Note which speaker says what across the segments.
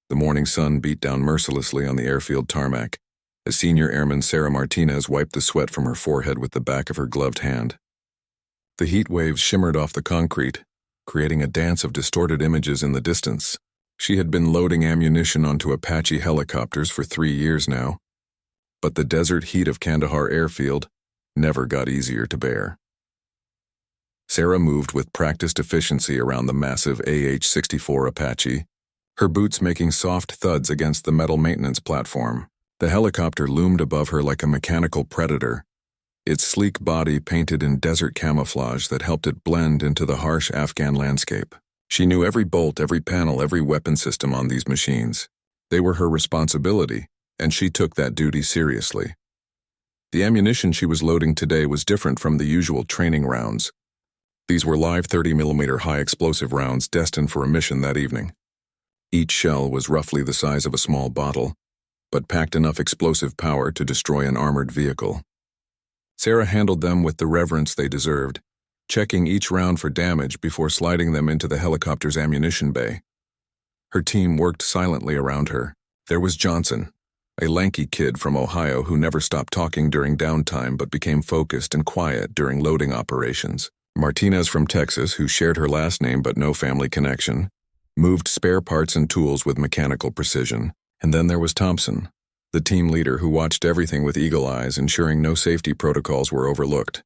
Speaker 1: The morning sun beat down mercilessly on the airfield tarmac, as Senior Airman Sarah Martinez wiped the sweat from her forehead with the back of her gloved hand. The heat waves shimmered off the concrete, creating a dance of distorted images in the distance. She had been loading ammunition onto Apache helicopters for 3 years now, but the desert heat of Kandahar airfield never got easier to bear. Sarah moved with practiced efficiency around the massive AH-64 Apache, her boots making soft thuds against the metal maintenance platform. The helicopter loomed above her like a mechanical predator, its sleek body painted in desert camouflage that helped it blend into the harsh Afghan landscape. She knew every bolt, every panel, every weapon system on these machines. They were her responsibility, and she took that duty seriously. The ammunition she was loading today was different from the usual training rounds. These were live 30mm high-explosive rounds destined for a mission that evening. Each shell was roughly the size of a small bottle, but packed enough explosive power to destroy an armored vehicle. Sarah handled them with the reverence they deserved, checking each round for damage before sliding them into the helicopter's ammunition bay. Her team worked silently around her. There was Johnson, a lanky kid from Ohio who never stopped talking during downtime but became focused and quiet during loading operations. Martinez from Texas, who shared her last name but no family connection, moved spare parts and tools with mechanical precision. And then there was Thompson, the team leader who watched everything with eagle eyes, ensuring no safety protocols were overlooked.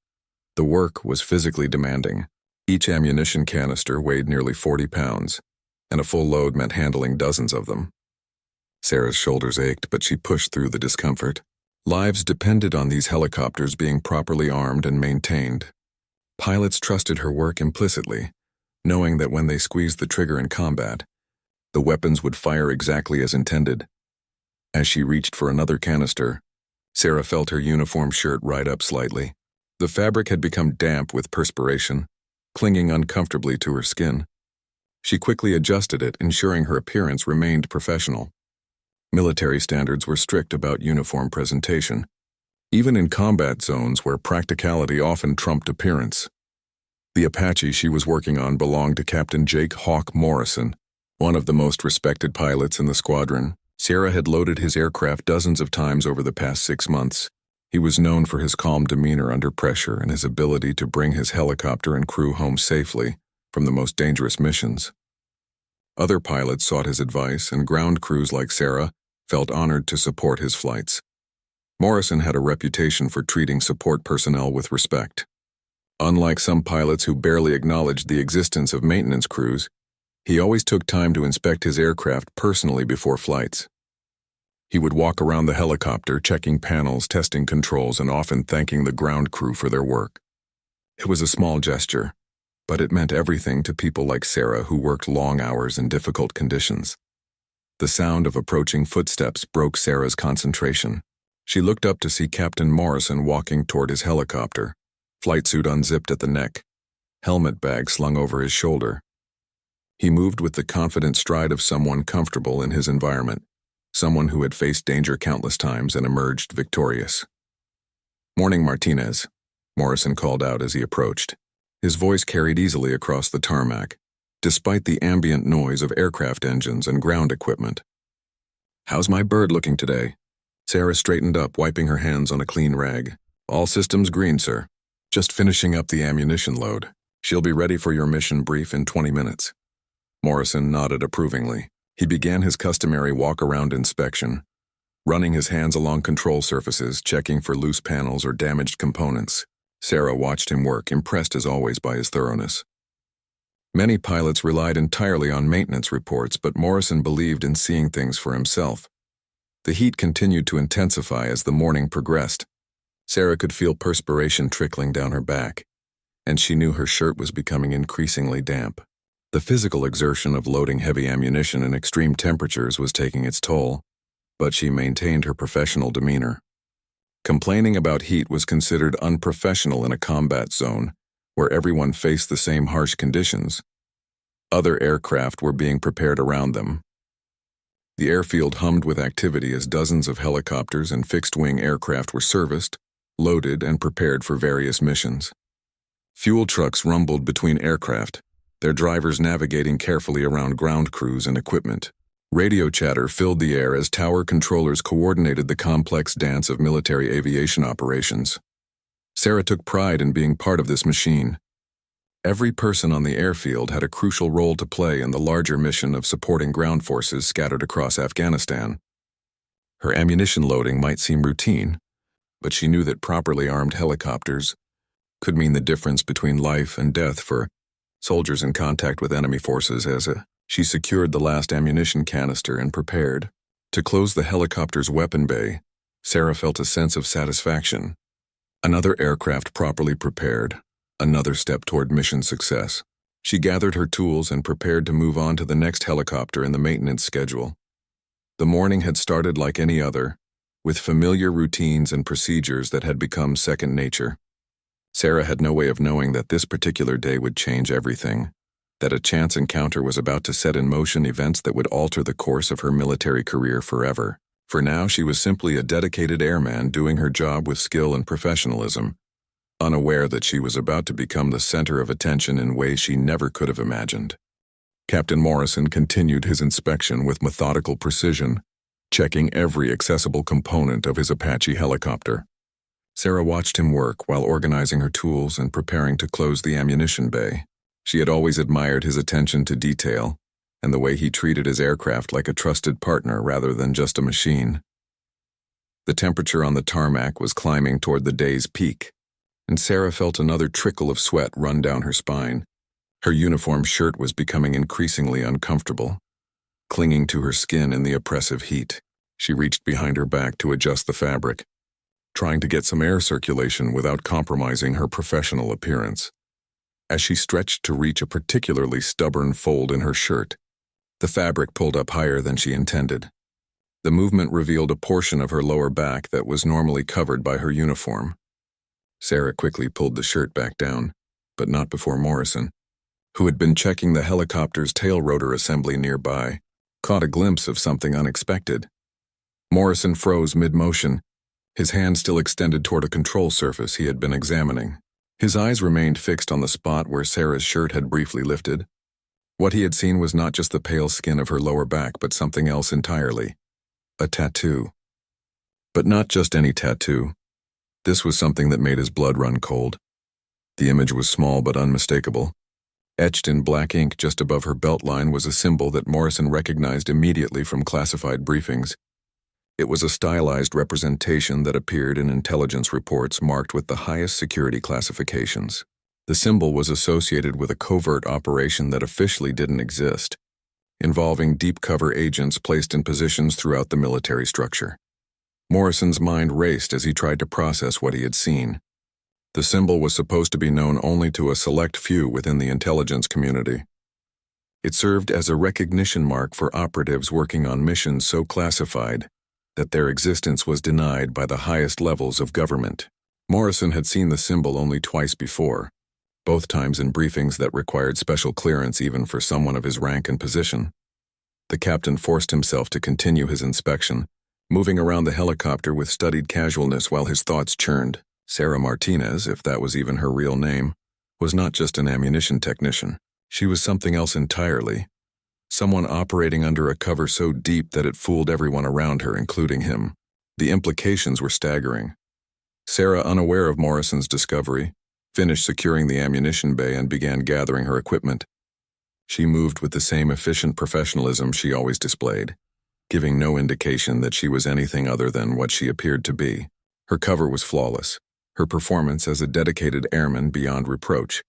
Speaker 1: The work was physically demanding. Each ammunition canister weighed nearly 40 pounds, and a full load meant handling dozens of them. Sarah's shoulders ached, but she pushed through the discomfort. Lives depended on these helicopters being properly armed and maintained. Pilots trusted her work implicitly, knowing that when they squeezed the trigger in combat, the weapons would fire exactly as intended. As she reached for another canister, Sarah felt her uniform shirt ride up slightly. The fabric had become damp with perspiration, clinging uncomfortably to her skin. She quickly adjusted it, ensuring her appearance remained professional. Military standards were strict about uniform presentation, even in combat zones where practicality often trumped appearance. The Apache she was working on belonged to Captain Jake Hawk Morrison, one of the most respected pilots in the squadron. Sarah had loaded his aircraft dozens of times over the past 6 months. He was known for his calm demeanor under pressure and his ability to bring his helicopter and crew home safely from the most dangerous missions. Other pilots sought his advice, and ground crews like Sarah felt honored to support his flights. Morrison had a reputation for treating support personnel with respect. Unlike some pilots who barely acknowledged the existence of maintenance crews, he always took time to inspect his aircraft personally before flights. He would walk around the helicopter, checking panels, testing controls, and often thanking the ground crew for their work. It was a small gesture, but it meant everything to people like Sarah who worked long hours in difficult conditions. The sound of approaching footsteps broke Sarah's concentration. She looked up to see Captain Morrison walking toward his helicopter, flight suit unzipped at the neck, helmet bag slung over his shoulder. He moved with the confident stride of someone comfortable in his environment, someone who had faced danger countless times and emerged victorious. "Morning, Martinez," Morrison called out as he approached. His voice carried easily across the tarmac, despite the ambient noise of aircraft engines and ground equipment. "How's my bird looking today?" Sarah straightened up, wiping her hands on a clean rag. "All systems green, sir. Just finishing up the ammunition load. She'll be ready for your mission brief in 20 minutes. Morrison nodded approvingly. He began his customary walk-around inspection, running his hands along control surfaces, checking for loose panels or damaged components. Sarah watched him work, impressed as always by his thoroughness. Many pilots relied entirely on maintenance reports, but Morrison believed in seeing things for himself. The heat continued to intensify as the morning progressed. Sarah could feel perspiration trickling down her back, and she knew her shirt was becoming increasingly damp. The physical exertion of loading heavy ammunition in extreme temperatures was taking its toll, but she maintained her professional demeanor. Complaining about heat was considered unprofessional in a combat zone, where everyone faced the same harsh conditions. Other aircraft were being prepared around them. The airfield hummed with activity as dozens of helicopters and fixed-wing aircraft were serviced, loaded, and prepared for various missions. Fuel trucks rumbled between aircraft, their drivers navigating carefully around ground crews and equipment. Radio chatter filled the air as tower controllers coordinated the complex dance of military aviation operations. Sarah took pride in being part of this machine. Every person on the airfield had a crucial role to play in the larger mission of supporting ground forces scattered across Afghanistan. Her ammunition loading might seem routine, but she knew that properly armed helicopters could mean the difference between life and death for soldiers in contact with enemy forces. She secured the last ammunition canister and prepared to close the helicopter's weapon bay, Sarah felt a sense of satisfaction. Another aircraft properly prepared, another step toward mission success. She gathered her tools and prepared to move on to the next helicopter in the maintenance schedule. The morning had started like any other, with familiar routines and procedures that had become second nature. Sarah had no way of knowing that this particular day would change everything, that a chance encounter was about to set in motion events that would alter the course of her military career forever. For now, she was simply a dedicated airman doing her job with skill and professionalism, unaware that she was about to become the center of attention in ways she never could have imagined. Captain Morrison continued his inspection with methodical precision, checking every accessible component of his Apache helicopter. Sarah watched him work while organizing her tools and preparing to close the ammunition bay. She had always admired his attention to detail and the way he treated his aircraft like a trusted partner rather than just a machine. The temperature on the tarmac was climbing toward the day's peak, and Sarah felt another trickle of sweat run down her spine. Her uniform shirt was becoming increasingly uncomfortable, clinging to her skin in the oppressive heat. She reached behind her back to adjust the fabric, trying to get some air circulation without compromising her professional appearance. As she stretched to reach a particularly stubborn fold in her shirt, the fabric pulled up higher than she intended. The movement revealed a portion of her lower back that was normally covered by her uniform. Sarah quickly pulled the shirt back down, but not before Morrison, who had been checking the helicopter's tail rotor assembly nearby, caught a glimpse of something unexpected. Morrison froze mid-motion, his hand still extended toward a control surface he had been examining. His eyes remained fixed on the spot where Sarah's shirt had briefly lifted. What he had seen was not just the pale skin of her lower back, but something else entirely. A tattoo. But not just any tattoo. This was something that made his blood run cold. The image was small but unmistakable. Etched in black ink just above her belt line was a symbol that Morrison recognized immediately from classified briefings. It was a stylized representation that appeared in intelligence reports marked with the highest security classifications. The symbol was associated with a covert operation that officially didn't exist, involving deep cover agents placed in positions throughout the military structure. Morrison's mind raced as he tried to process what he had seen. The symbol was supposed to be known only to a select few within the intelligence community. It served as a recognition mark for operatives working on missions so classified that their existence was denied by the highest levels of government. Morrison had seen the symbol only twice before, both times in briefings that required special clearance even for someone of his rank and position. The captain forced himself to continue his inspection, moving around the helicopter with studied casualness while his thoughts churned. Sarah Martinez, if that was even her real name, was not just an ammunition technician. She was something else entirely. Someone operating under a cover so deep that it fooled everyone around her, including him. The implications were staggering. Sarah, unaware of Morrison's discovery, finished securing the ammunition bay and began gathering her equipment. She moved with the same efficient professionalism she always displayed, giving no indication that she was anything other than what she appeared to be. Her cover was flawless, her performance as a dedicated airman beyond reproach.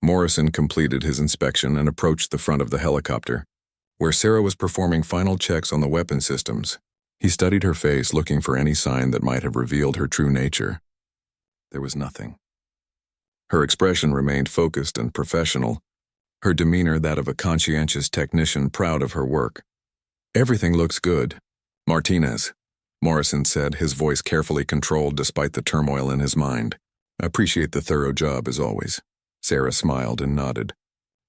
Speaker 1: Morrison completed his inspection and approached the front of the helicopter, where Sarah was performing final checks on the weapon systems. He studied her face, looking for any sign that might have revealed her true nature. There was nothing. Her expression remained focused and professional, her demeanor that of a conscientious technician proud of her work. "Everything looks good, Martinez," Morrison said, his voice carefully controlled despite the turmoil in his mind. "I appreciate the thorough job as always." Sarah smiled and nodded.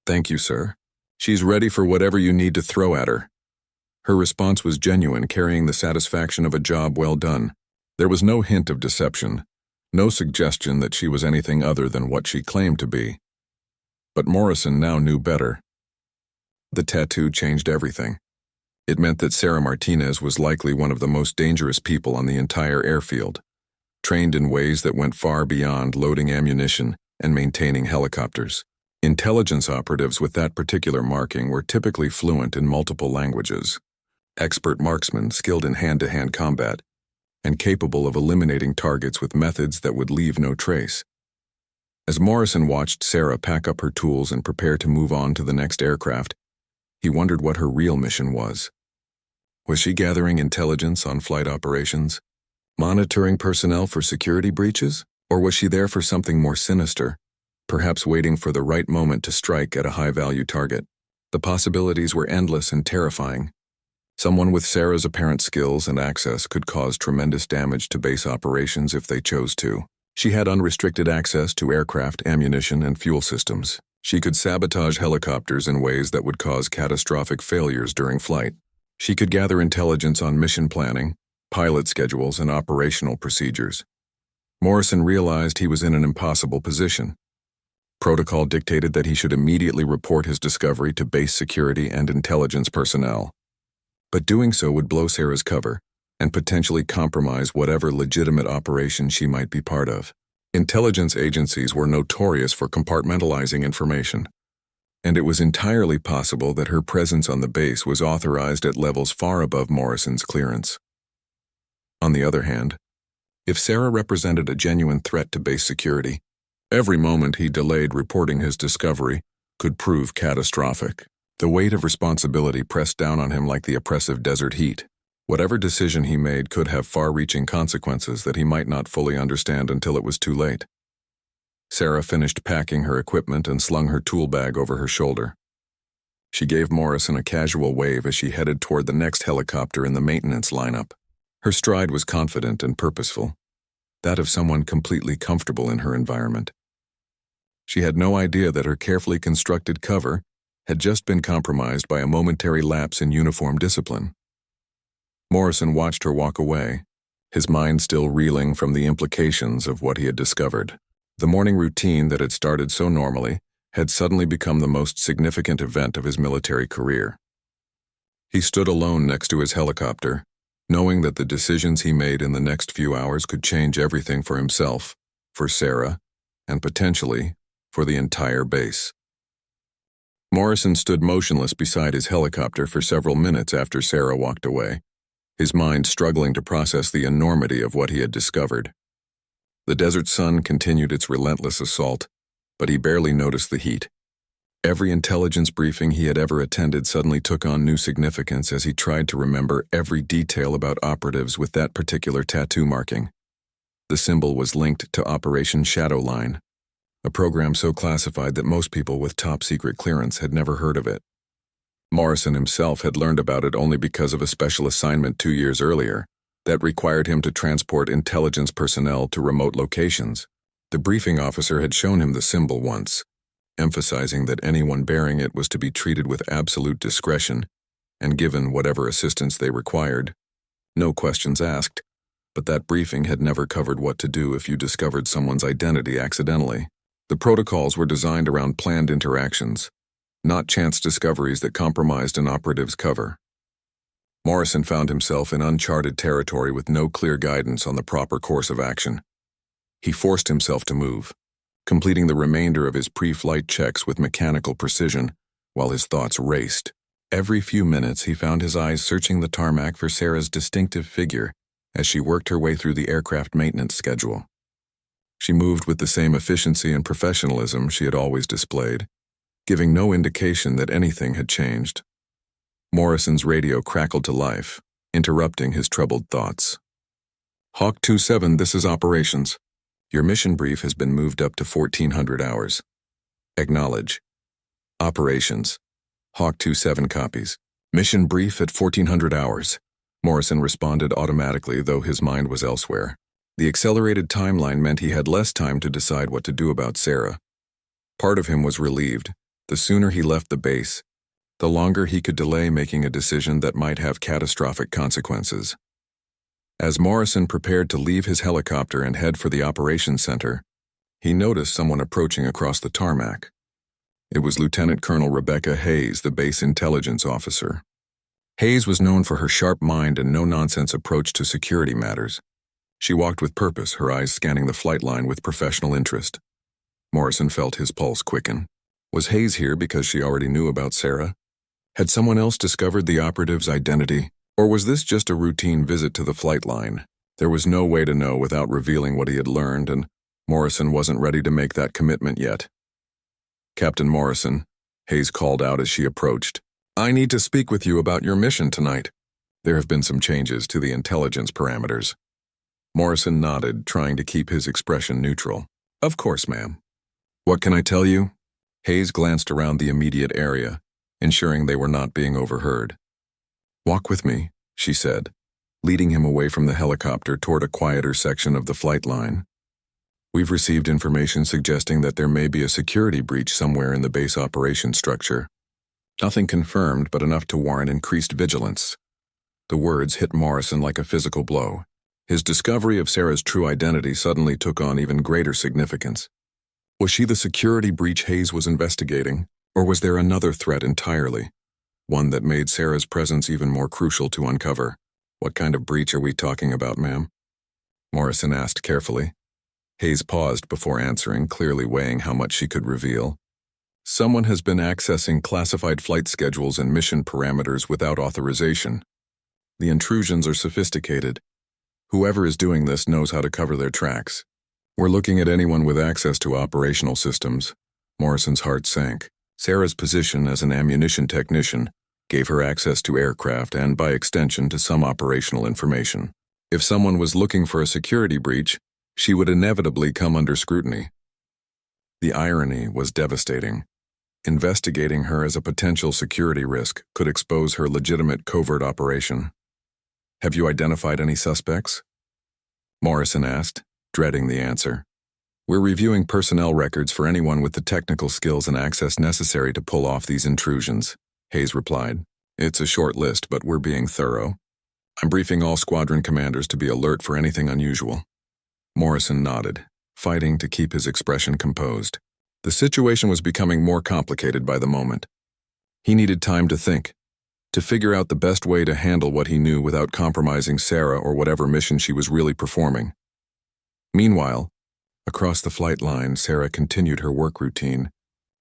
Speaker 1: "Thank you, sir. She's ready for whatever you need to throw at her." Her response was genuine, carrying the satisfaction of a job well done. There was no hint of deception, no suggestion that she was anything other than what she claimed to be. But Morrison now knew better. The tattoo changed everything. It meant that Sarah Martinez was likely one of the most dangerous people on the entire airfield, trained in ways that went far beyond loading ammunition and maintaining helicopters. Intelligence operatives with that particular marking were typically fluent in multiple languages, expert marksmen skilled in hand-to-hand combat, and capable of eliminating targets with methods that would leave no trace. As Morrison watched Sarah pack up her tools and prepare to move on to the next aircraft, he wondered what her real mission was. Was she gathering intelligence on flight operations, monitoring personnel for security breaches, or was she there for something more sinister, perhaps waiting for the right moment to strike at a high-value target? The possibilities were endless and terrifying. Someone with Sarah's apparent skills and access could cause tremendous damage to base operations if they chose to. She had unrestricted access to aircraft, ammunition, and fuel systems. She could sabotage helicopters in ways that would cause catastrophic failures during flight. She could gather intelligence on mission planning, pilot schedules, and operational procedures. Morrison realized he was in an impossible position. Protocol dictated that he should immediately report his discovery to base security and intelligence personnel. But doing so would blow Sarah's cover and potentially compromise whatever legitimate operation she might be part of. Intelligence agencies were notorious for compartmentalizing information, and it was entirely possible that her presence on the base was authorized at levels far above Morrison's clearance. On the other hand, if Sarah represented a genuine threat to base security, every moment he delayed reporting his discovery could prove catastrophic. The weight of responsibility pressed down on him like the oppressive desert heat. Whatever decision he made could have far-reaching consequences that he might not fully understand until it was too late. Sarah finished packing her equipment and slung her tool bag over her shoulder. She gave Morrison a casual wave as she headed toward the next helicopter in the maintenance lineup. Her stride was confident and purposeful, that of someone completely comfortable in her environment. She had no idea that her carefully constructed cover had just been compromised by a momentary lapse in uniform discipline. Morrison watched her walk away, his mind still reeling from the implications of what he had discovered. The morning routine that had started so normally had suddenly become the most significant event of his military career. He stood alone next to his helicopter, knowing that the decisions he made in the next few hours could change everything for himself, for Sarah, and potentially for the entire base. Morrison stood motionless beside his helicopter for several minutes after Sarah walked away, his mind struggling to process the enormity of what he had discovered. The desert sun continued its relentless assault, but he barely noticed the heat. Every intelligence briefing he had ever attended suddenly took on new significance as he tried to remember every detail about operatives with that particular tattoo marking. The symbol was linked to Operation Shadowline, a program so classified that most people with top-secret clearance had never heard of it. Morrison himself had learned about it only because of a special assignment 2 years earlier that required him to transport intelligence personnel to remote locations. The briefing officer had shown him the symbol once, emphasizing that anyone bearing it was to be treated with absolute discretion and given whatever assistance they required. No questions asked, but that briefing had never covered what to do if you discovered someone's identity accidentally. The protocols were designed around planned interactions, not chance discoveries that compromised an operative's cover. Morrison found himself in uncharted territory with no clear guidance on the proper course of action. He forced himself to move, completing the remainder of his pre-flight checks with mechanical precision, while his thoughts raced. Every few minutes he found his eyes searching the tarmac for Sarah's distinctive figure as she worked her way through the aircraft maintenance schedule. She moved with the same efficiency and professionalism she had always displayed, giving no indication that anything had changed. Morrison's radio crackled to life, interrupting his troubled thoughts. Hawk 27, this is operations. Your mission brief has been moved up to 1400 hours. Acknowledge. Operations. Hawk 27 copies. Mission brief at 1400 hours. Morrison responded automatically, though his mind was elsewhere. The accelerated timeline meant he had less time to decide what to do about Sarah. Part of him was relieved. The sooner he left the base, the longer he could delay making a decision that might have catastrophic consequences. As Morrison prepared to leave his helicopter and head for the operations center, he noticed someone approaching across the tarmac. It was Lieutenant Colonel Rebecca Hayes, the base intelligence officer. Hayes was known for her sharp mind and no-nonsense approach to security matters. She walked with purpose, her eyes scanning the flight line with professional interest. Morrison felt his pulse quicken. Was Hayes here because she already knew about Sarah? Had someone else discovered the operative's identity? Or was this just a routine visit to the flight line? There was no way to know without revealing what he had learned, and Morrison wasn't ready to make that commitment yet. "Captain Morrison," Hayes called out as she approached, "I need to speak with you about your mission tonight. There have been some changes to the intelligence parameters." Morrison nodded, trying to keep his expression neutral. "Of course, ma'am. What can I tell you?" Hayes glanced around the immediate area, ensuring they were not being overheard. "Walk with me," she said, leading him away from the helicopter toward a quieter section of the flight line. "We've received information suggesting that there may be a security breach somewhere in the base operations structure. Nothing confirmed, but enough to warrant increased vigilance." The words hit Morrison like a physical blow. His discovery of Sarah's true identity suddenly took on even greater significance. Was she the security breach Hayes was investigating, or was there another threat entirely? One that made Sarah's presence even more crucial to uncover. "What kind of breach are we talking about, ma'am?" Morrison asked carefully. Hayes paused before answering, clearly weighing how much she could reveal. "Someone has been accessing classified flight schedules and mission parameters without authorization. The intrusions are sophisticated. Whoever is doing this knows how to cover their tracks. We're looking at anyone with access to operational systems." Morrison's heart sank. Sarah's position as an ammunition technician gave her access to aircraft and, by extension, to some operational information. If someone was looking for a security breach, she would inevitably come under scrutiny. The irony was devastating. Investigating her as a potential security risk could expose her legitimate covert operation. "Have you identified any suspects?" Morrison asked, dreading the answer. "We're reviewing personnel records for anyone with the technical skills and access necessary to pull off these intrusions," Hayes replied. "It's a short list, but we're being thorough. I'm briefing all squadron commanders to be alert for anything unusual." Morrison nodded, fighting to keep his expression composed. The situation was becoming more complicated by the moment. He needed time to think, to figure out the best way to handle what he knew without compromising Sarah or whatever mission she was really performing. Meanwhile, across the flight line, Sarah continued her work routine,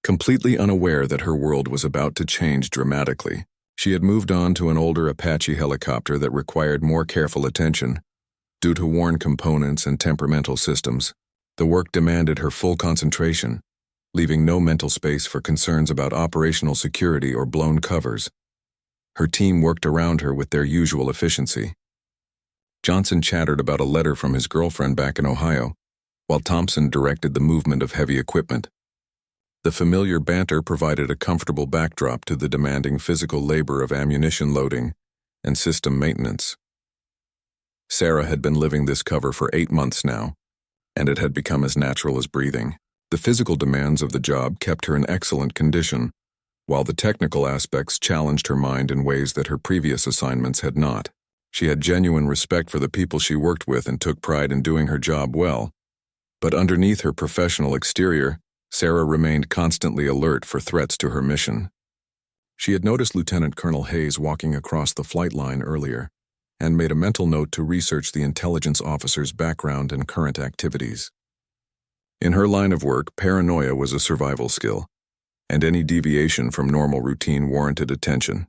Speaker 1: completely unaware that her world was about to change dramatically. She had moved on to an older Apache helicopter that required more careful attention. Due to worn components and temperamental systems, the work demanded her full concentration, leaving no mental space for concerns about operational security or blown covers. Her team worked around her with their usual efficiency. Johnson chattered about a letter from his girlfriend back in Ohio, while Thompson directed the movement of heavy equipment. The familiar banter provided a comfortable backdrop to the demanding physical labor of ammunition loading and system maintenance. Sarah had been living this cover for 8 months now, and it had become as natural as breathing. The physical demands of the job kept her in excellent condition, while the technical aspects challenged her mind in ways that her previous assignments had not. She had genuine respect for the people she worked with and took pride in doing her job well. But underneath her professional exterior, Sarah remained constantly alert for threats to her mission. She had noticed Lieutenant Colonel Hayes walking across the flight line earlier, and made a mental note to research the intelligence officer's background and current activities. In her line of work, paranoia was a survival skill, and any deviation from normal routine warranted attention.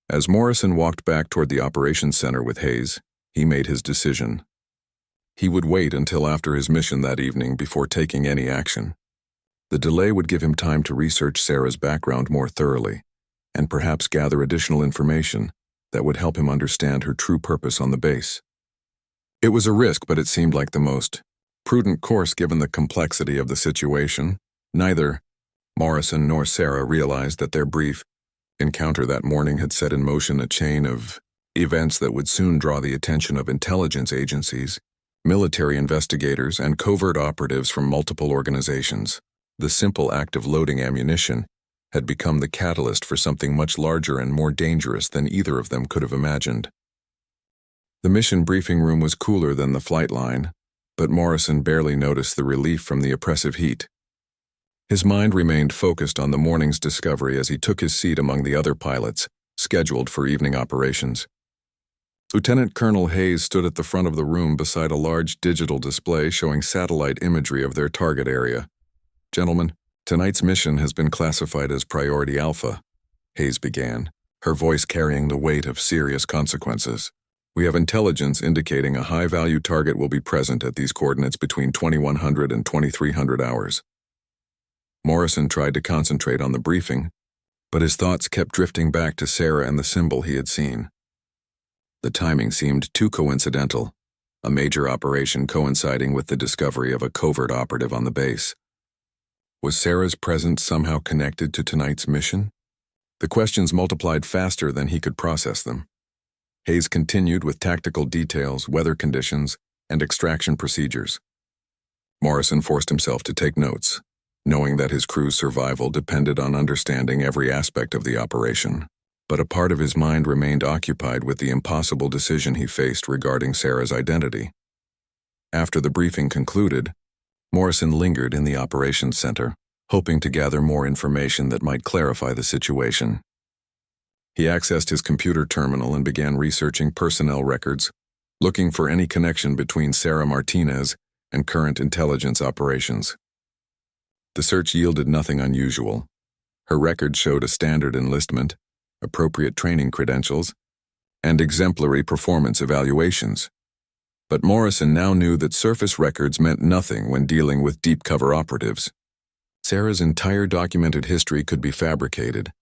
Speaker 1: As Morrison walked back toward the operations center with Hayes, he made his decision. He would wait until after his mission that evening before taking any action. The delay would give him time to research Sarah's background more thoroughly, and perhaps gather additional information that would help him understand her true purpose on the base. It was a risk, but it seemed like the most prudent course given the complexity of the situation. Neither Morrison nor Sarah realized that their brief encounter that morning had set in motion a chain of events that would soon draw the attention of intelligence agencies, military investigators, and covert operatives from multiple organizations. The simple act of loading ammunition had become the catalyst for something much larger and more dangerous than either of them could have imagined. The mission briefing room was cooler than the flight line, but Morrison barely noticed the relief from the oppressive heat. His mind remained focused on the morning's discovery as he took his seat among the other pilots, scheduled for evening operations. Lieutenant Colonel Hayes stood at the front of the room beside a large digital display showing satellite imagery of their target area. "Gentlemen, tonight's mission has been classified as Priority Alpha," Hayes began, her voice carrying the weight of serious consequences. "We have intelligence indicating a high-value target will be present at these coordinates between 2100 and 2300 hours." Morrison tried to concentrate on the briefing, but his thoughts kept drifting back to Sarah and the symbol he had seen. The timing seemed too coincidental, a major operation coinciding with the discovery of a covert operative on the base. Was Sarah's presence somehow connected to tonight's mission? The questions multiplied faster than he could process them. Hayes continued with tactical details, weather conditions, and extraction procedures. Morrison forced himself to take notes, knowing that his crew's survival depended on understanding every aspect of the operation. But a part of his mind remained occupied with the impossible decision he faced regarding Sarah's identity. After the briefing concluded, Morrison lingered in the operations center, hoping to gather more information that might clarify the situation. He accessed his computer terminal and began researching personnel records, looking for any connection between Sarah Martinez and current intelligence operations. The search yielded nothing unusual. Her record showed a standard enlistment, appropriate training credentials, and exemplary performance evaluations. But Morrison now knew that surface records meant nothing when dealing with deep cover operatives. Sarah's entire documented history could be fabricated,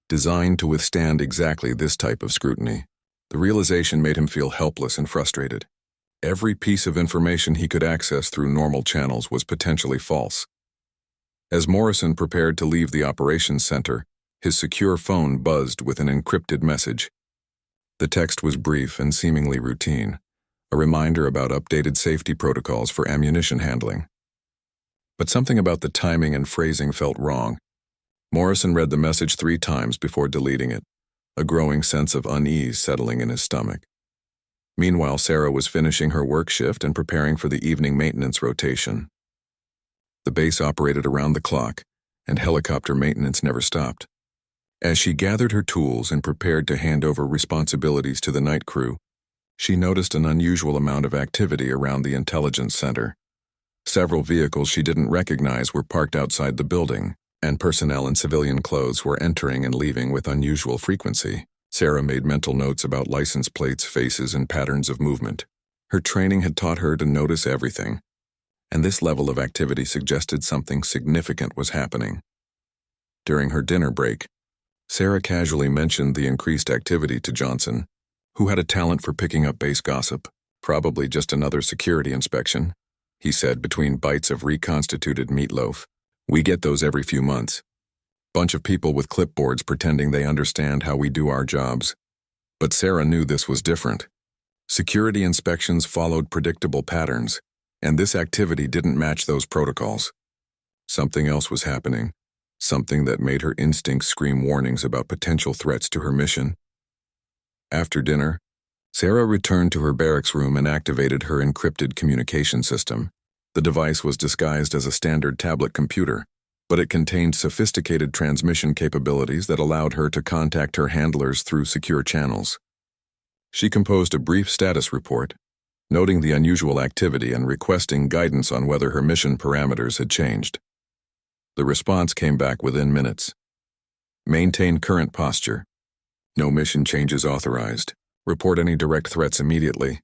Speaker 1: designed to withstand exactly this type of scrutiny. The realization made him feel helpless and frustrated. Every piece of information he could access through normal channels was potentially false. As Morrison prepared to leave the operations center, his secure phone buzzed with an encrypted message. The text was brief and seemingly routine, a reminder about updated safety protocols for ammunition handling. But something about the timing and phrasing felt wrong. Morrison read the message 3 times before deleting it, a growing sense of unease settling in his stomach. Meanwhile, Sarah was finishing her work shift and preparing for the evening maintenance rotation. The base operated around the clock, and helicopter maintenance never stopped. As she gathered her tools and prepared to hand over responsibilities to the night crew, she noticed an unusual amount of activity around the intelligence center. Several vehicles she didn't recognize were parked outside the building, and personnel in civilian clothes were entering and leaving with unusual frequency. Sarah made mental notes about license plates, faces, and patterns of movement. Her training had taught her to notice everything, and this level of activity suggested something significant was happening. During her dinner break, Sarah casually mentioned the increased activity to Johnson, who had a talent for picking up base gossip. "Probably just another security inspection," he said between bites of reconstituted meatloaf. "We get those every few months. Bunch of people with clipboards pretending they understand how we do our jobs." But Sarah knew this was different. Security inspections followed predictable patterns, and this activity didn't match those protocols. Something else was happening. Something that made her instincts scream warnings about potential threats to her mission. After dinner, Sarah returned to her barracks room and activated her encrypted communication system. The device was disguised as a standard tablet computer, but it contained sophisticated transmission capabilities that allowed her to contact her handlers through secure channels. She composed a brief status report, noting the unusual activity and requesting guidance on whether her mission parameters had changed. The response came back within minutes. "Maintain current posture. No mission changes authorized. Report any direct threats immediately."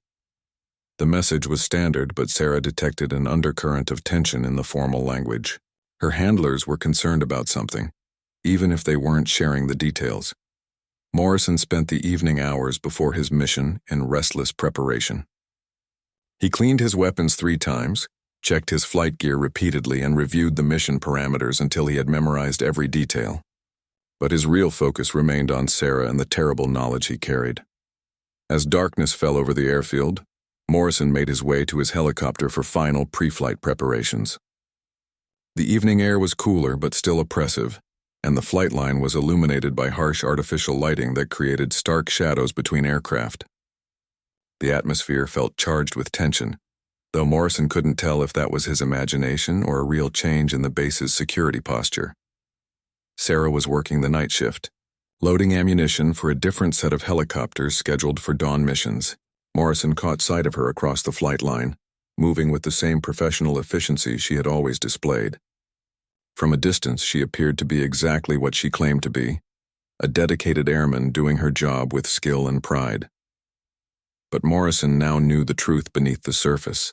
Speaker 1: The message was standard, but Sarah detected an undercurrent of tension in the formal language. Her handlers were concerned about something, even if they weren't sharing the details. Morrison spent the evening hours before his mission in restless preparation. He cleaned his weapons 3 times, checked his flight gear repeatedly, and reviewed the mission parameters until he had memorized every detail. But his real focus remained on Sarah and the terrible knowledge he carried. As darkness fell over the airfield, Morrison made his way to his helicopter for final pre-flight preparations. The evening air was cooler but still oppressive, and the flight line was illuminated by harsh artificial lighting that created stark shadows between aircraft. The atmosphere felt charged with tension, though Morrison couldn't tell if that was his imagination or a real change in the base's security posture. Sarah was working the night shift, Loading ammunition for a different set of helicopters scheduled for dawn missions, Morrison caught sight of her across the flight line, moving with the same professional efficiency she had always displayed. From a distance, she appeared to be exactly what she claimed to be, a dedicated airman doing her job with skill and pride. But Morrison now knew the truth beneath the surface,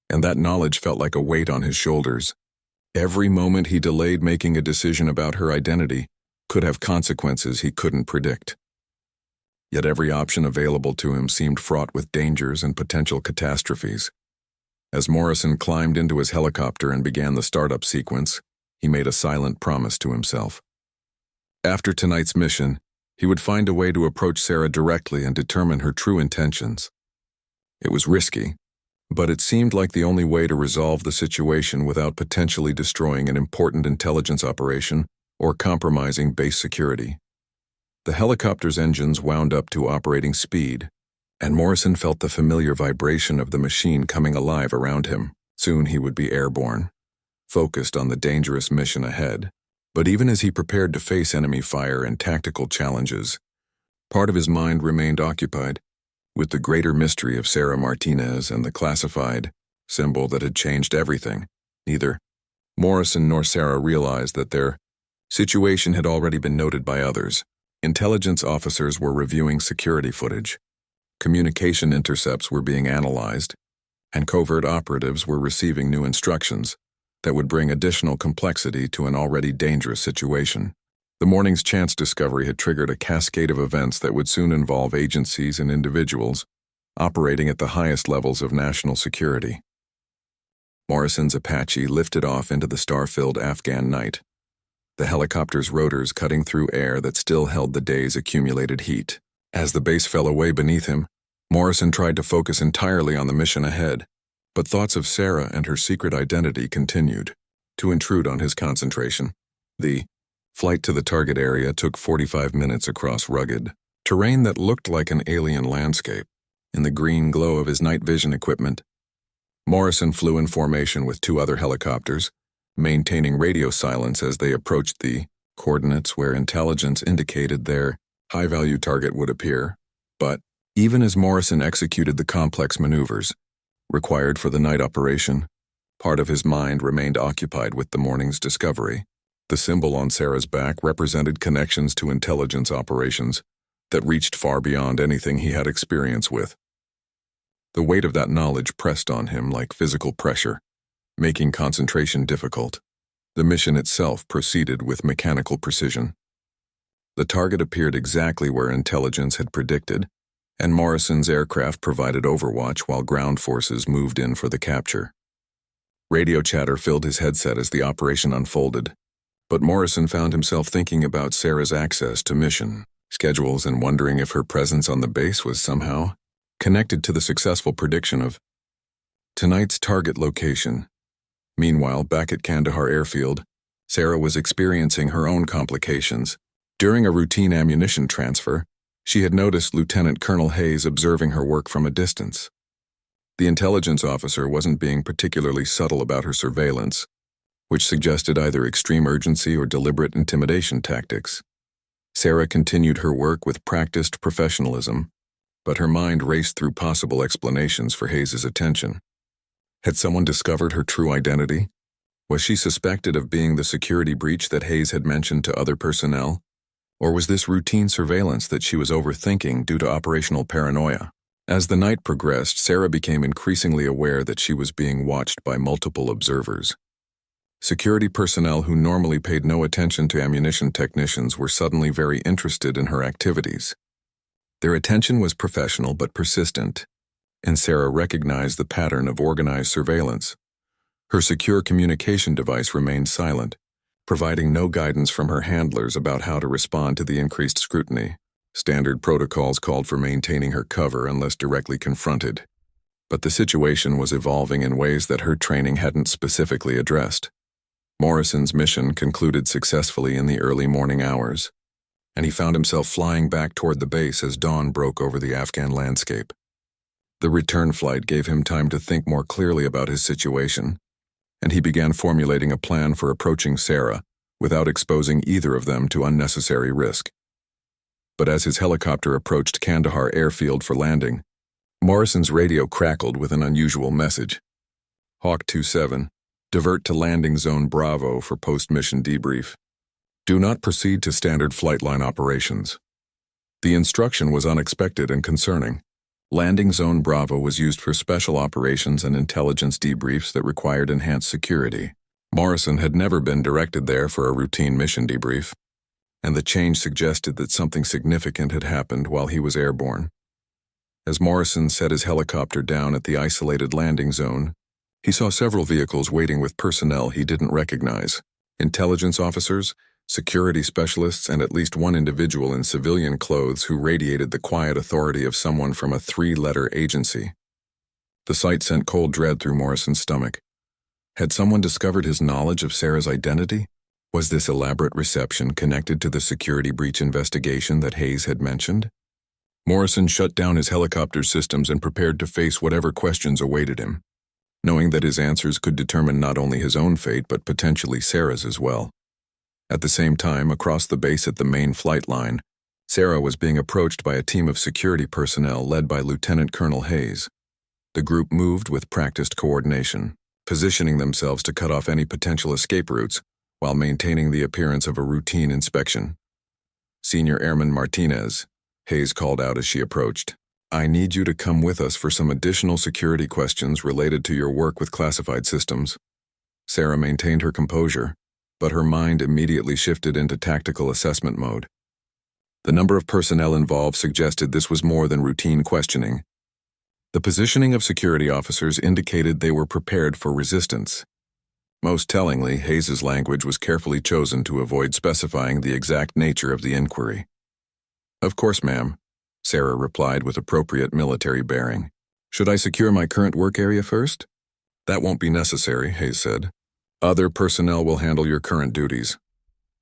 Speaker 1: and that knowledge felt like a weight on his shoulders. Every moment he delayed making a decision about her identity could have consequences he couldn't predict. Yet every option available to him seemed fraught with dangers and potential catastrophes. As Morrison climbed into his helicopter and began the startup sequence, he made a silent promise to himself. After tonight's mission, he would find a way to approach Sarah directly and determine her true intentions. It was risky, but it seemed like the only way to resolve the situation without potentially destroying an important intelligence operation or compromising base security. The helicopter's engines wound up to operating speed, and Morrison felt the familiar vibration of the machine coming alive around him. Soon he would be airborne, focused on the dangerous mission ahead. But even as he prepared to face enemy fire and tactical challenges, part of his mind remained occupied with the greater mystery of Sarah Martinez and the classified symbol that had changed everything. Neither Morrison nor Sarah realized that their situation had already been noted by others. Intelligence officers were reviewing security footage, communication intercepts were being analyzed, and covert operatives were receiving new instructions that would bring additional complexity to an already dangerous situation. The morning's chance discovery had triggered a cascade of events that would soon involve agencies and individuals operating at the highest levels of national security. Morrison's Apache lifted off into the star-filled Afghan night, the helicopter's rotors cutting through air that still held the day's accumulated heat. As the base fell away beneath him, Morrison tried to focus entirely on the mission ahead, but thoughts of Sarah and her secret identity continued to intrude on his concentration. The flight to the target area took 45 minutes across rugged terrain that looked like an alien landscape. In the green glow of his night vision equipment, Morrison flew in formation with two other helicopters, maintaining radio silence as they approached the coordinates where intelligence indicated their high-value target would appear. But even as Morrison executed the complex maneuvers required for the night operation, part of his mind remained occupied with the morning's discovery. The symbol on Sarah's back represented connections to intelligence operations that reached far beyond anything he had experience with. The weight of that knowledge pressed on him like physical pressure, making concentration difficult. The mission itself proceeded with mechanical precision. The target appeared exactly where intelligence had predicted, and Morrison's aircraft provided overwatch while ground forces moved in for the capture. Radio chatter filled his headset as the operation unfolded, but Morrison found himself thinking about Sarah's access to mission schedules and wondering if her presence on the base was somehow connected to the successful prediction of tonight's target location. Meanwhile, back at Kandahar Airfield, Sarah was experiencing her own complications. During a routine ammunition transfer, she had noticed Lieutenant Colonel Hayes observing her work from a distance. The intelligence officer wasn't being particularly subtle about her surveillance, which suggested either extreme urgency or deliberate intimidation tactics. Sarah continued her work with practiced professionalism, but her mind raced through possible explanations for Hayes' attention. Had someone discovered her true identity? Was she suspected of being the security breach that Hayes had mentioned to other personnel? Or was this routine surveillance that she was overthinking due to operational paranoia? As the night progressed, Sarah became increasingly aware that she was being watched by multiple observers. Security personnel who normally paid no attention to ammunition technicians were suddenly very interested in her activities. Their attention was professional but persistent, and Sarah recognized the pattern of organized surveillance. Her secure communication device remained silent, providing no guidance from her handlers about how to respond to the increased scrutiny. Standard protocols called for maintaining her cover unless directly confronted, but the situation was evolving in ways that her training hadn't specifically addressed. Morrison's mission concluded successfully in the early morning hours, and he found himself flying back toward the base as dawn broke over the Afghan landscape. The return flight gave him time to think more clearly about his situation, and he began formulating a plan for approaching Sarah without exposing either of them to unnecessary risk. But as his helicopter approached Kandahar airfield for landing, Morrison's radio crackled with an unusual message. Hawk 27, divert to landing zone Bravo for post-mission debrief. Do not proceed to standard flight line operations. The instruction was unexpected and concerning. Landing zone Bravo was used for special operations and intelligence debriefs that required enhanced security. Morrison had never been directed there for a routine mission debrief, and the change suggested that something significant had happened while he was airborne. As Morrison set his helicopter down at the isolated landing zone, he saw several vehicles waiting with personnel he didn't recognize: intelligence officers, security specialists, and at least one individual in civilian clothes who radiated the quiet authority of someone from a three-letter agency. The sight sent cold dread through Morrison's stomach. Had someone discovered his knowledge of Sarah's identity? Was this elaborate reception connected to the security breach investigation that Hayes had mentioned? Morrison shut down his helicopter's systems and prepared to face whatever questions awaited him, knowing that his answers could determine not only his own fate but potentially Sarah's as well. At the same time, across the base at the main flight line, Sarah was being approached by a team of security personnel led by Lieutenant Colonel Hayes. The group moved with practiced coordination, positioning themselves to cut off any potential escape routes while maintaining the appearance of a routine inspection. Senior Airman Martinez, Hayes called out as she approached. I need you to come with us for some additional security questions related to your work with classified systems. Sarah maintained her composure, but her mind immediately shifted into tactical assessment mode. The number of personnel involved suggested this was more than routine questioning. The positioning of security officers indicated they were prepared for resistance. Most tellingly, Hayes's language was carefully chosen to avoid specifying the exact nature of the inquiry. Of course, ma'am, Sarah replied with appropriate military bearing. Should I secure my current work area first? That won't be necessary, Hayes said. Other personnel will handle your current duties.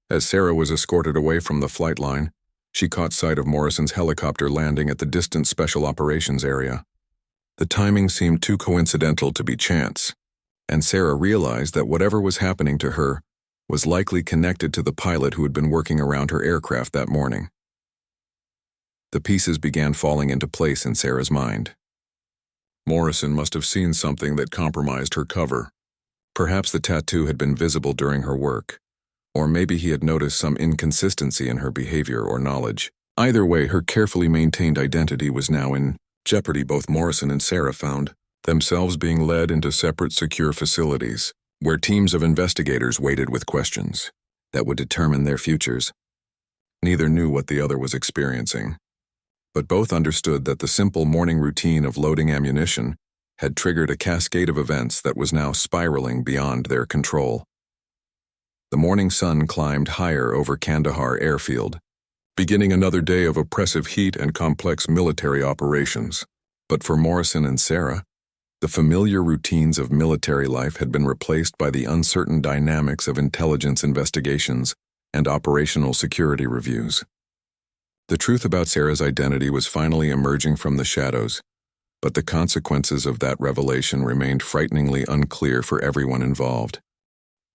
Speaker 1: As Sarah was escorted away from the flight line, she caught sight of Morrison's helicopter landing at the distant special operations area. The timing seemed too coincidental to be chance, and Sarah realized that whatever was happening to her was likely connected to the pilot who had been working around her aircraft that morning. The pieces began falling into place in Sarah's mind. Morrison must have seen something that compromised her cover. Perhaps the tattoo had been visible during her work, or maybe he had noticed some inconsistency in her behavior or knowledge. Either way, her carefully maintained identity was now in jeopardy. Both Morrison and Sarah found themselves being led into separate secure facilities, where teams of investigators waited with questions that would determine their futures. Neither knew what the other was experiencing, but both understood that the simple morning routine of loading ammunition had triggered a cascade of events that was now spiraling beyond their control. The morning sun climbed higher over Kandahar airfield, beginning another day of oppressive heat and complex military operations. But for Morrison and Sarah, the familiar routines of military life had been replaced by the uncertain dynamics of intelligence investigations and operational security reviews. The truth about Sarah's identity was finally emerging from the shadows, but the consequences of that revelation remained frighteningly unclear for everyone involved.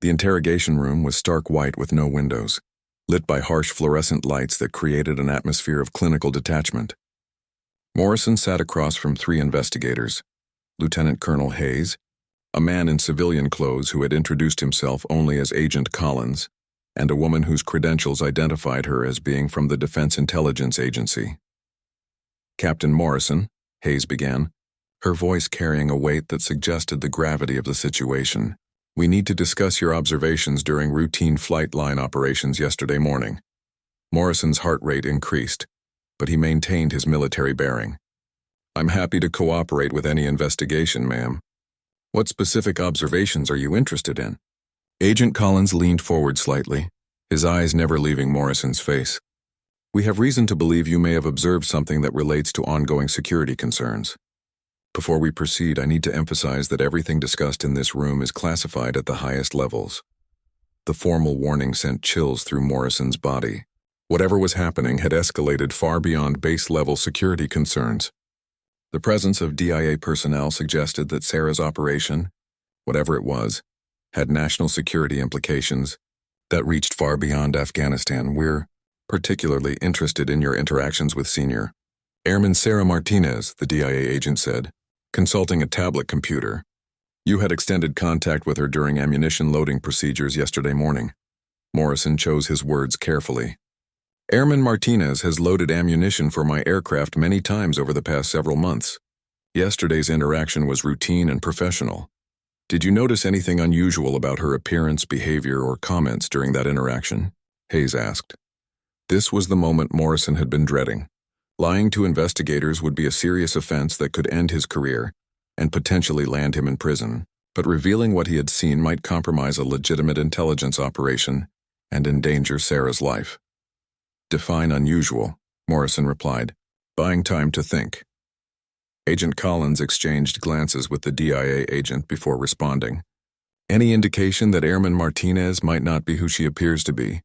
Speaker 1: The interrogation room was stark white with no windows, lit by harsh fluorescent lights that created an atmosphere of clinical detachment. Morrison sat across from three investigators: Lieutenant Colonel Hayes, a man in civilian clothes who had introduced himself only as Agent Collins, and a woman whose credentials identified her as being from the Defense Intelligence Agency. Captain Morrison, Hayes began, her voice carrying a weight that suggested the gravity of the situation. We need to discuss your observations during routine flight line operations yesterday morning. Morrison's heart rate increased, but he maintained his military bearing. I'm happy to cooperate with any investigation, ma'am. What specific observations are you interested in? Agent Collins leaned forward slightly, his eyes never leaving Morrison's face. We have reason to believe you may have observed something that relates to ongoing security concerns. Before we proceed, I need to emphasize that everything discussed in this room is classified at the highest levels. The formal warning sent chills through Morrison's body. Whatever was happening had escalated far beyond base-level security concerns. The presence of DIA personnel suggested that Sarah's operation, whatever it was, had national security implications that reached far beyond Afghanistan. We're particularly interested in your interactions with Senior Airman Sarah Martinez, the DIA agent said, consulting a tablet computer. You had extended contact with her during ammunition loading procedures yesterday morning. Morrison chose his words carefully. Airman Martinez has loaded ammunition for my aircraft many times over the past several months. Yesterday's interaction was routine and professional. Did you notice anything unusual about her appearance, behavior, or comments during that interaction? Hayes asked. This was the moment Morrison had been dreading. Lying to investigators would be a serious offense that could end his career and potentially land him in prison, but revealing what he had seen might compromise a legitimate intelligence operation and endanger Sarah's life. Define unusual, Morrison replied, buying time to think. Agent Collins exchanged glances with the DIA agent before responding. Any indication that Airman Martinez might not be who she appears to be?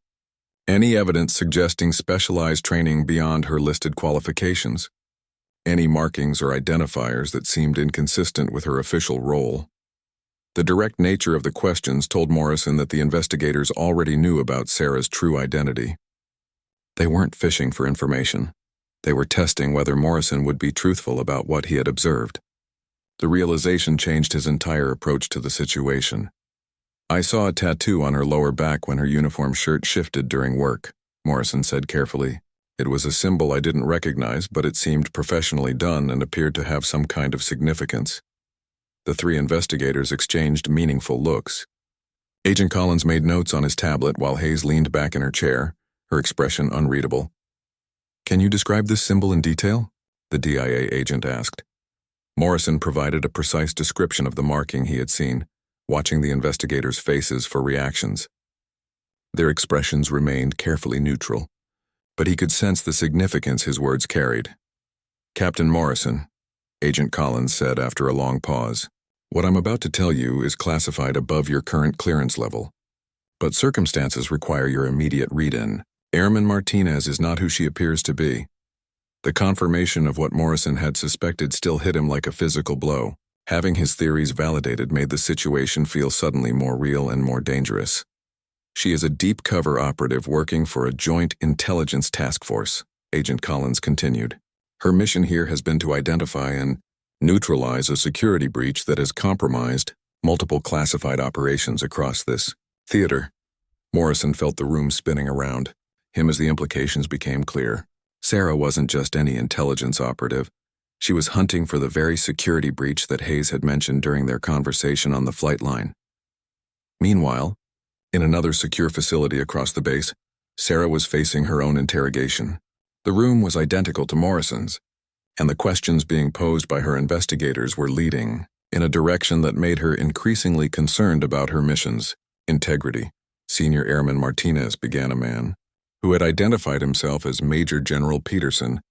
Speaker 1: Any evidence suggesting specialized training beyond her listed qualifications? Any markings or identifiers that seemed inconsistent with her official role? The direct nature of the questions told Morrison that the investigators already knew about Sarah's true identity. They weren't fishing for information. They were testing whether Morrison would be truthful about what he had observed. The realization changed his entire approach to the situation. I saw a tattoo on her lower back when her uniform shirt shifted during work, Morrison said carefully. It was a symbol I didn't recognize, but it seemed professionally done and appeared to have some kind of significance. The three investigators exchanged meaningful looks. Agent Collins made notes on his tablet while Hayes leaned back in her chair, her expression unreadable. Can you describe this symbol in detail? The DIA agent asked. Morrison provided a precise description of the marking he had seen, watching the investigators' faces for reactions. Their expressions remained carefully neutral, but he could sense the significance his words carried. Captain Morrison, Agent Collins said after a long pause, what I'm about to tell you is classified above your current clearance level, but circumstances require your immediate read-in. Airman Martinez is not who she appears to be. The confirmation of what Morrison had suspected still hit him like a physical blow. Having his theories validated made the situation feel suddenly more real and more dangerous. She is a deep cover operative working for a joint intelligence task force, Agent Collins continued. Her mission here has been to identify and neutralize a security breach that has compromised multiple classified operations across this theater. Morrison felt the room spinning around him as the implications became clear. Sarah wasn't just any intelligence operative. She was hunting for the very security breach that Hayes had mentioned during their conversation on the flight line. Meanwhile, in another secure facility across the base, Sarah was facing her own interrogation. The room was identical to Morrison's, and the questions being posed by her investigators were leading in a direction that made her increasingly concerned about her mission's integrity. Senior Airman Martinez began, a man who had identified himself as Major General Peterson.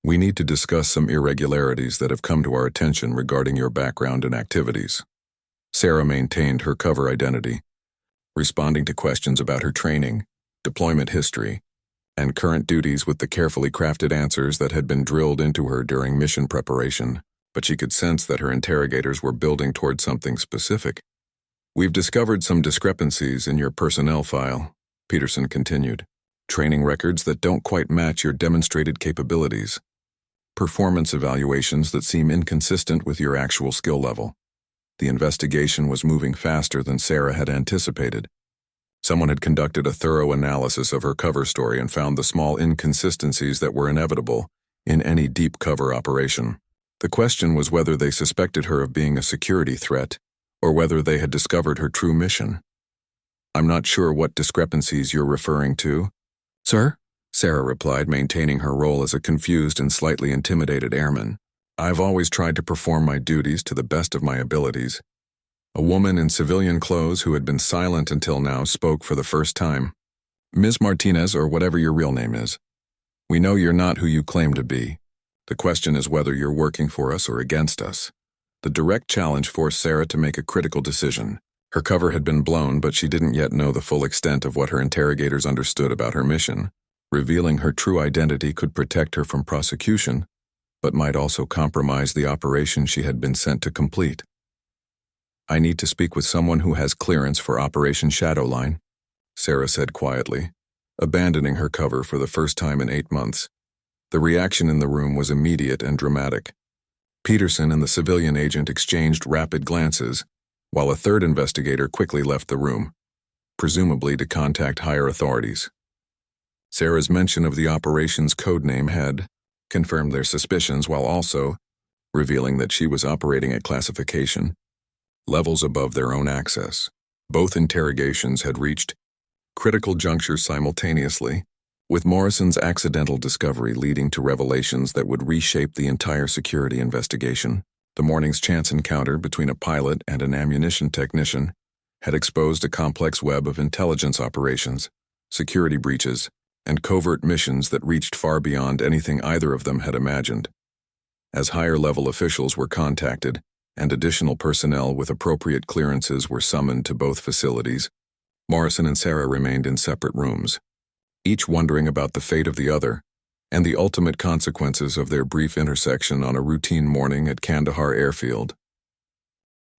Speaker 1: We need to discuss some irregularities that have come to our attention regarding your background and activities. Sarah maintained her cover identity, responding to questions about her training, deployment history, and current duties with the carefully crafted answers that had been drilled into her during mission preparation, but she could sense that her interrogators were building toward something specific. We've discovered some discrepancies in your personnel file, Peterson continued. Training records that don't quite match your demonstrated capabilities. Performance evaluations that seem inconsistent with your actual skill level. The investigation was moving faster than Sarah had anticipated. Someone had conducted a thorough analysis of her cover story and found the small inconsistencies that were inevitable in any deep cover operation. The question was whether they suspected her of being a security threat or whether they had discovered her true mission. I'm not sure what discrepancies you're referring to. Sir? Sarah replied, maintaining her role as a confused and slightly intimidated airman. I've always tried to perform my duties to the best of my abilities. A woman in civilian clothes who had been silent until now spoke for the first time. Ms. Martinez, or whatever your real name is, we know you're not who you claim to be. The question is whether you're working for us or against us. The direct challenge forced Sarah to make a critical decision. Her cover had been blown, but she didn't yet know the full extent of what her interrogators understood about her mission. Revealing her true identity could protect her from prosecution, but might also compromise the operation she had been sent to complete. I need to speak with someone who has clearance for Operation Shadowline, Sarah said quietly. abandoning her cover for the first time in 8 months. The reaction in the room was immediate and dramatic. Peterson and the civilian agent exchanged rapid glances, while a third investigator quickly left the room, presumably to contact higher authorities. Sarah's mention of the operation's codename had confirmed their suspicions while also revealing that she was operating at classification levels above their own access. Both interrogations had reached critical junctures simultaneously, with Morrison's accidental discovery leading to revelations that would reshape the entire security investigation. The morning's chance encounter between a pilot and an ammunition technician had exposed a complex web of intelligence operations, security breaches, and covert missions that reached far beyond anything either of them had imagined. As higher-level officials were contacted and additional personnel with appropriate clearances were summoned to both facilities, Morrison and Sarah remained in separate rooms, each wondering about the fate of the other and the ultimate consequences of their brief intersection on a routine morning at Kandahar Airfield.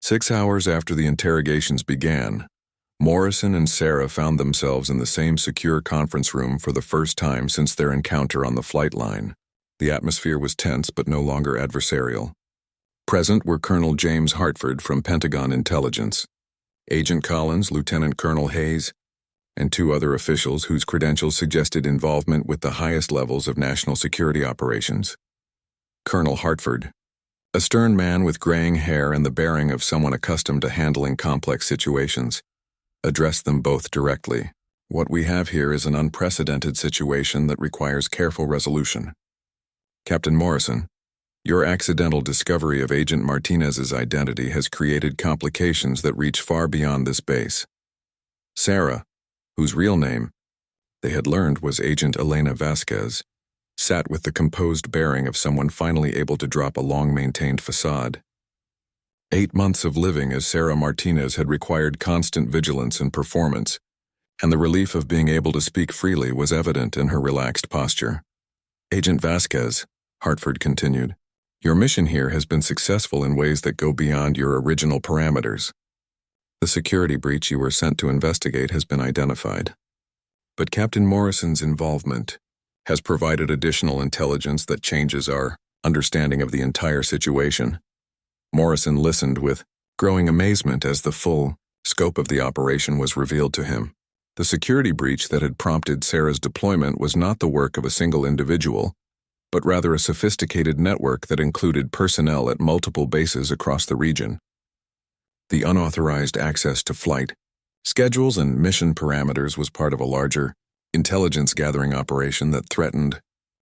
Speaker 1: 6 hours after the interrogations began, Morrison and Sarah found themselves in the same secure conference room for the first time since their encounter on the flight line. The atmosphere was tense but no longer adversarial. Present were Colonel James Hartford from Pentagon Intelligence, Agent Collins, Lieutenant Colonel Hayes, and 2 other officials whose credentials suggested involvement with the highest levels of national security operations. Colonel Hartford, a stern man with graying hair and the bearing of someone accustomed to handling complex situations, addressed them both directly. What we have here is an unprecedented situation that requires careful resolution. Captain Morrison, your accidental discovery of Agent Martinez's identity has created complications that reach far beyond this base. Sarah, whose real name they had learned was Agent Elena Vasquez, sat with the composed bearing of someone finally able to drop a long-maintained facade. 8 months of living as Sarah Martinez had required constant vigilance and performance, and the relief of being able to speak freely was evident in her relaxed posture. Agent Vasquez, Hartford continued, your mission here has been successful in ways that go beyond your original parameters. The security breach you were sent to investigate has been identified. But Captain Morrison's involvement has provided additional intelligence that changes our understanding of the entire situation. Morrison listened with growing amazement as the full scope of the operation was revealed to him. The security breach that had prompted Sarah's deployment was not the work of a single individual, but rather a sophisticated network that included personnel at multiple bases across the region. The unauthorized access to flight, schedules, and mission parameters was part of a larger intelligence-gathering operation that threatened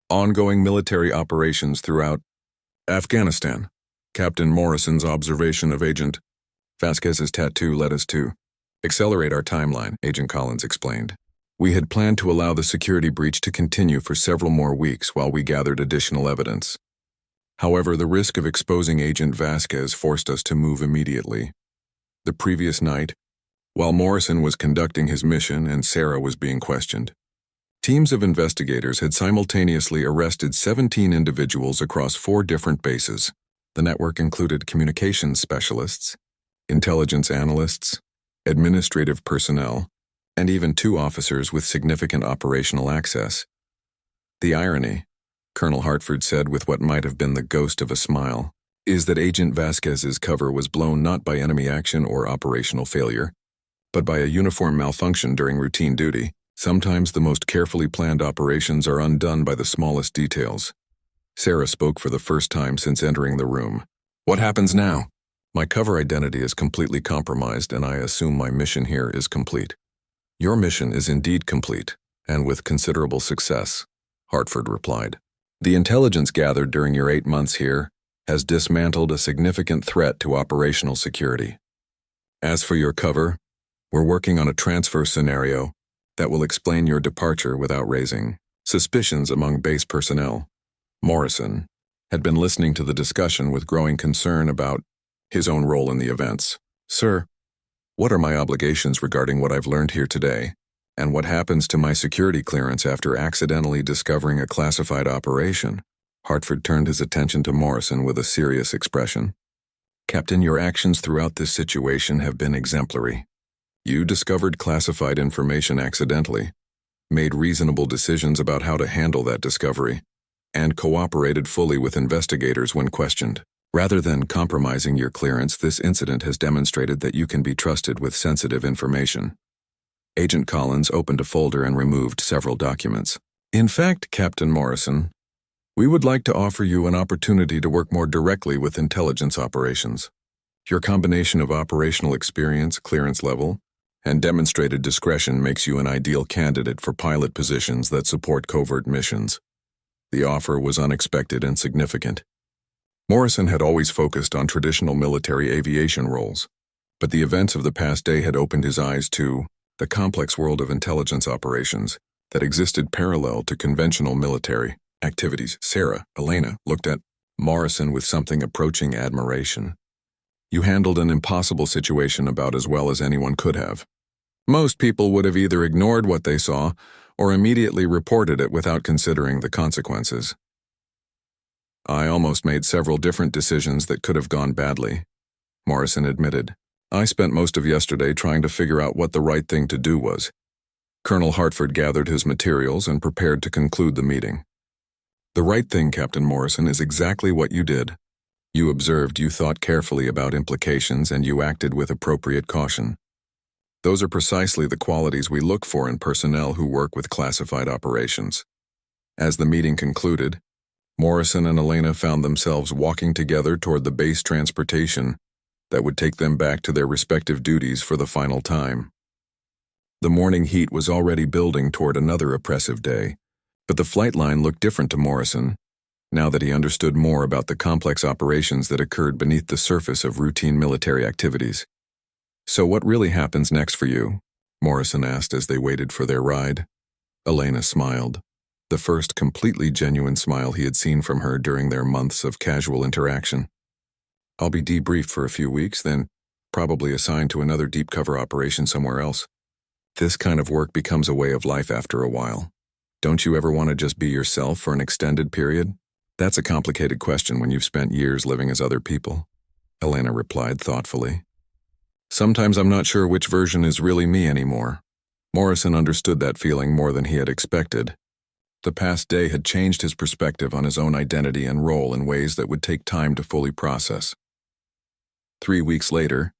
Speaker 1: ongoing military operations throughout Afghanistan. Captain Morrison's observation of Agent Vasquez's tattoo led us to accelerate our timeline, Agent Collins explained. We had planned to allow the security breach to continue for several more weeks while we gathered additional evidence. However, the risk of exposing Agent Vasquez forced us to move immediately. The previous night, while Morrison was conducting his mission and Sarah was being questioned, teams of investigators had simultaneously arrested 17 individuals across 4 different bases. The network included communications specialists, intelligence analysts, administrative personnel, and even 2 officers with significant operational access. The irony, Colonel Hartford said with what might have been the ghost of a smile, is that Agent Vasquez's cover was blown not by enemy action or operational failure, but by a uniform malfunction during routine duty. Sometimes the most carefully planned operations are undone by the smallest details. Sarah spoke for the first time since entering the room. What happens now? My cover identity is completely compromised, and I assume my mission here is complete. Your mission is indeed complete, and with considerable success, Hartford replied. The intelligence gathered during your 8 months here has dismantled a significant threat to operational security. As for your cover, we're working on a transfer scenario that will explain your departure without raising suspicions among base personnel. Morrison had been listening to the discussion with growing concern about his own role in the events. Sir, what are my obligations regarding what I've learned here today, and what happens to my security clearance after accidentally discovering a classified operation? Hartford turned his attention to Morrison with a serious expression. Captain, your actions throughout this situation have been exemplary. You discovered classified information accidentally, made reasonable decisions about how to handle that discovery, and cooperated fully with investigators when questioned. Rather than compromising your clearance, this incident has demonstrated that you can be trusted with sensitive information. Agent Collins opened a folder and removed several documents. In fact, Captain Morrison, we would like to offer you an opportunity to work more directly with intelligence operations. Your combination of operational experience, clearance level, and demonstrated discretion makes you an ideal candidate for pilot positions that support covert missions. The offer was unexpected and significant. Morrison had always focused on traditional military aviation roles, but the events of the past day had opened his eyes to the complex world of intelligence operations that existed parallel to conventional military activities. Elena, looked at Morrison with something approaching admiration. You handled an impossible situation about as well as anyone could have. Most people would have either ignored what they saw or immediately reported it without considering the consequences. I almost made several different decisions that could have gone badly, Morrison admitted. I spent most of yesterday trying to figure out what the right thing to do was. Colonel Hartford gathered his materials and prepared to conclude the meeting. The right thing, Captain Morrison, is exactly what you did. You observed, you thought carefully about implications, and you acted with appropriate caution. Those are precisely the qualities we look for in personnel who work with classified operations. As the meeting concluded, Morrison and Elena found themselves walking together toward the base transportation that would take them back to their respective duties for the final time. The morning heat was already building toward another oppressive day, but the flight line looked different to Morrison, now that he understood more about the complex operations that occurred beneath the surface of routine military activities. So what really happens next for you? Morrison asked as they waited for their ride. Elena smiled, the first completely genuine smile he had seen from her during their months of casual interaction. I'll be debriefed for a few weeks, then probably assigned to another deep cover operation somewhere else. This kind of work becomes a way of life after a while. Don't you ever want to just be yourself for an extended period? That's a complicated question when you've spent years living as other people, Elena replied thoughtfully. Sometimes I'm not sure which version is really me anymore. Morrison understood that feeling more than he had expected. The past day had changed his perspective on his own identity and role in ways that would take time to fully process. 3 weeks later,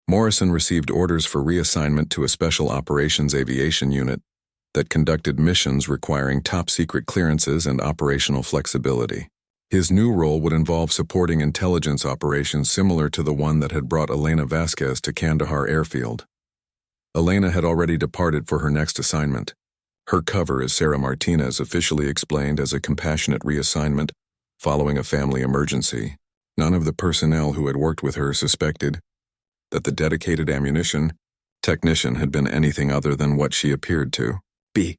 Speaker 1: Morrison received orders for reassignment to a special operations aviation unit that conducted missions requiring top-secret clearances and operational flexibility. His new role would involve supporting intelligence operations similar to the one that had brought Elena Vasquez to Kandahar Airfield. Elena had already departed for her next assignment. Her cover, as Sarah Martinez officially explained, as a compassionate reassignment following a family emergency. None of the personnel who had worked with her suspected that the dedicated ammunition technician had been anything other than what she appeared to be.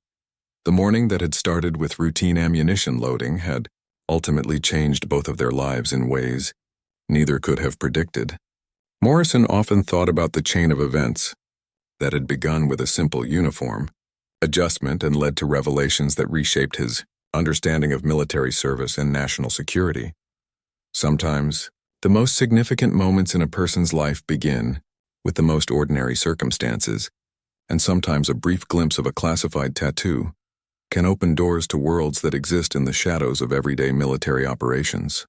Speaker 1: The morning that had started with routine ammunition loading had ultimately changed both of their lives in ways neither could have predicted. Morrison often thought about the chain of events that had begun with a simple uniform adjustment and led to revelations that reshaped his understanding of military service and national security. Sometimes, the most significant moments in a person's life begin with the most ordinary circumstances, and sometimes a brief glimpse of a classified tattoo can open doors to worlds that exist in the shadows of everyday military operations.